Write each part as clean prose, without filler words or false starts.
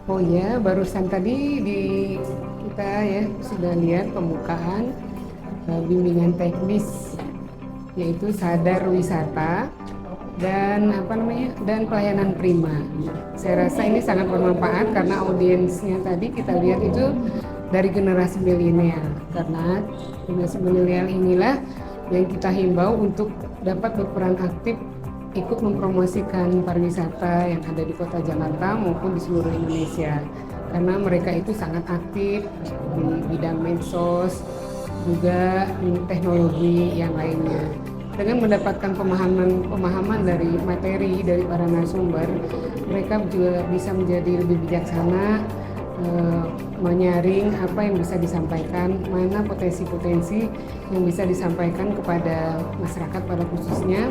Oh iya, barusan tadi kita ya sudah lihat pembukaan bimbingan teknis yaitu sadar wisata dan dan pelayanan prima. Saya rasa ini sangat bermanfaat karena audiensnya tadi kita lihat itu dari generasi milenial, karena generasi milenial inilah yang kita himbau untuk dapat berperan aktif ikut mempromosikan pariwisata yang ada di Kota Jakarta maupun di seluruh Indonesia, karena mereka itu sangat aktif di bidang medsos juga teknologi yang lainnya. Dengan mendapatkan pemahaman dari materi dari para narasumber, mereka juga bisa menjadi lebih bijaksana, menyaring apa yang bisa disampaikan, mana potensi-potensi yang bisa disampaikan kepada masyarakat pada khususnya,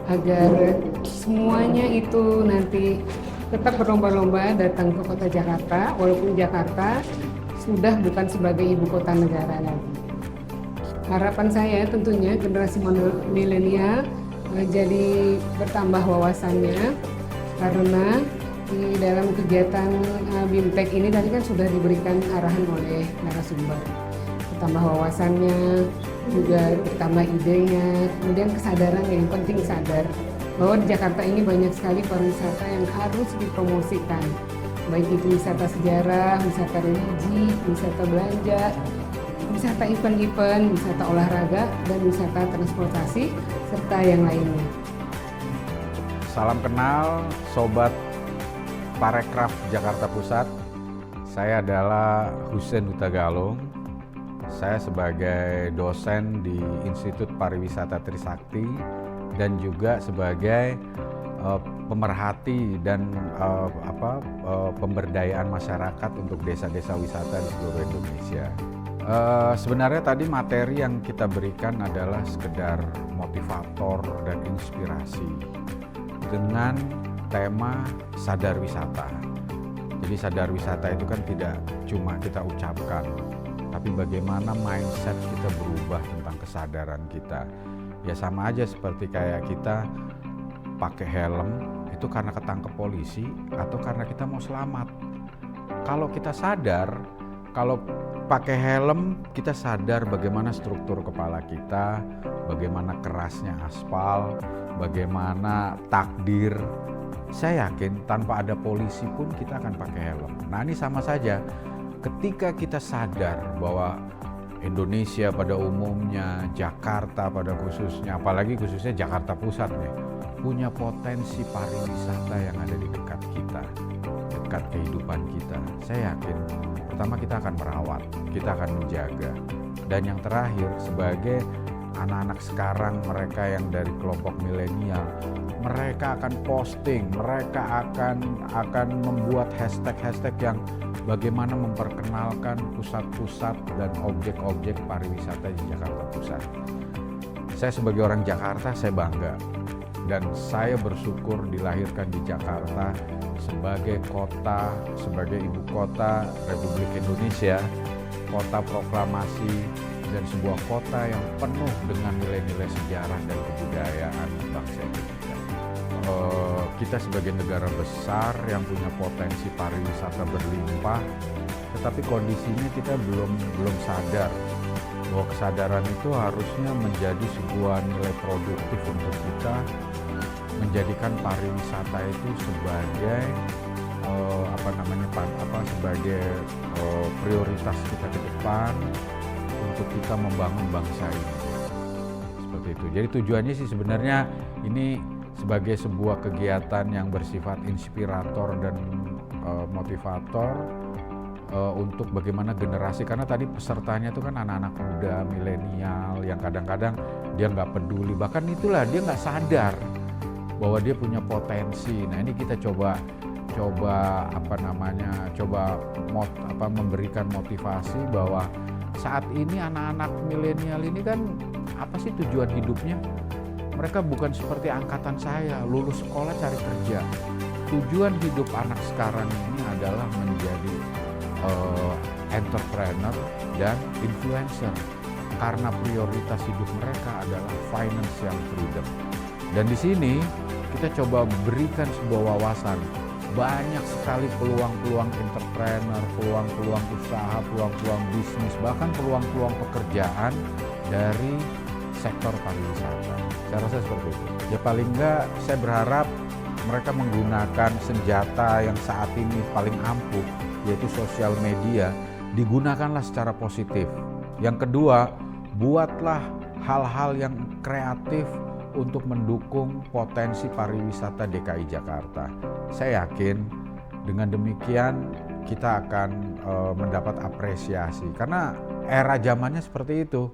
agar semuanya itu nanti tetap berlomba-lomba datang ke Kota Jakarta, walaupun Jakarta sudah bukan sebagai ibu kota negara lagi. Harapan saya tentunya generasi milenial jadi bertambah wawasannya, karena di dalam kegiatan BIMTEK ini tadi kan sudah diberikan arahan oleh narasumber. Bertambah wawasannya, juga bertambah idenya, kemudian kesadaran, yang penting sadar bahwa di Jakarta ini banyak sekali pariwisata yang harus dipromosikan. Baik itu wisata sejarah, wisata religi, wisata belanja, wisata event-event, wisata olahraga, dan wisata transportasi, serta yang lainnya. Salam kenal Sobat Parekraf Jakarta Pusat. Saya adalah Husein Hutagalung. Saya sebagai dosen di Institut Pariwisata Trisakti dan juga sebagai pemerhati dan pemberdayaan masyarakat untuk desa-desa wisata di seluruh Indonesia. Sebenarnya tadi materi yang kita berikan adalah sekedar motivator dan inspirasi dengan tema sadar wisata. Jadi sadar wisata itu kan tidak cuma kita ucapkan, tapi bagaimana mindset kita berubah tentang kesadaran kita. Ya sama aja seperti kayak kita pakai helm itu karena ketangkep polisi atau karena kita mau selamat. Kalau kita sadar, kalau pakai helm kita sadar bagaimana struktur kepala kita, bagaimana kerasnya aspal, bagaimana takdir. Saya yakin tanpa ada polisi pun kita akan pakai helm. Nah ini sama saja, ketika kita sadar bahwa Indonesia pada umumnya, Jakarta pada khususnya, apalagi khususnya Jakarta Pusat nih, punya potensi pariwisata yang ada di dekat kita, dekat kehidupan kita. Saya yakin pertama kita akan merawat, kita akan menjaga. Dan yang terakhir, sebagai anak-anak sekarang, mereka yang dari kelompok milenial, mereka akan posting, mereka akan membuat hashtag-hashtag yang bagaimana memperkenalkan pusat-pusat dan objek-objek pariwisata di Jakarta Pusat. Saya sebagai orang Jakarta, saya bangga. Dan saya bersyukur dilahirkan di Jakarta sebagai kota, sebagai ibu kota Republik Indonesia, kota proklamasi, dan sebuah kota yang penuh dengan nilai-nilai sejarah dan kebudayaan bangsa Indonesia. Kita sebagai negara besar yang punya potensi pariwisata berlimpah, tetapi kondisinya kita belum sadar bahwa kesadaran itu harusnya menjadi sebuah nilai produktif untuk kita, menjadikan pariwisata itu sebagai sebagai prioritas kita ke depan untuk kita membangun bangsa ini. Seperti itu. Jadi tujuannya sih sebenarnya ini sebagai sebuah kegiatan yang bersifat inspirator dan motivator untuk bagaimana generasi, karena tadi pesertanya itu kan anak-anak muda, milenial yang kadang-kadang dia nggak peduli, bahkan itulah dia nggak sadar bahwa dia punya potensi. Nah ini kita coba memberikan motivasi bahwa saat ini anak-anak milenial ini kan apa sih tujuan hidupnya? Mereka bukan seperti angkatan saya, lulus sekolah cari kerja. Tujuan hidup anak sekarang ini adalah menjadi entrepreneur dan influencer, karena prioritas hidup mereka adalah financial freedom. Dan di sini kita coba berikan sebuah wawasan banyak sekali peluang-peluang entrepreneur, peluang-peluang usaha, peluang-peluang bisnis, bahkan peluang-peluang pekerjaan dari sektor pariwisata. Saya rasa seperti itu. Ya paling enggak saya berharap mereka menggunakan senjata yang saat ini paling ampuh, yaitu sosial media, digunakanlah secara positif. Yang kedua, buatlah hal-hal yang kreatif untuk mendukung potensi pariwisata DKI Jakarta. Saya yakin dengan demikian kita akan mendapat apresiasi karena era zamannya seperti itu.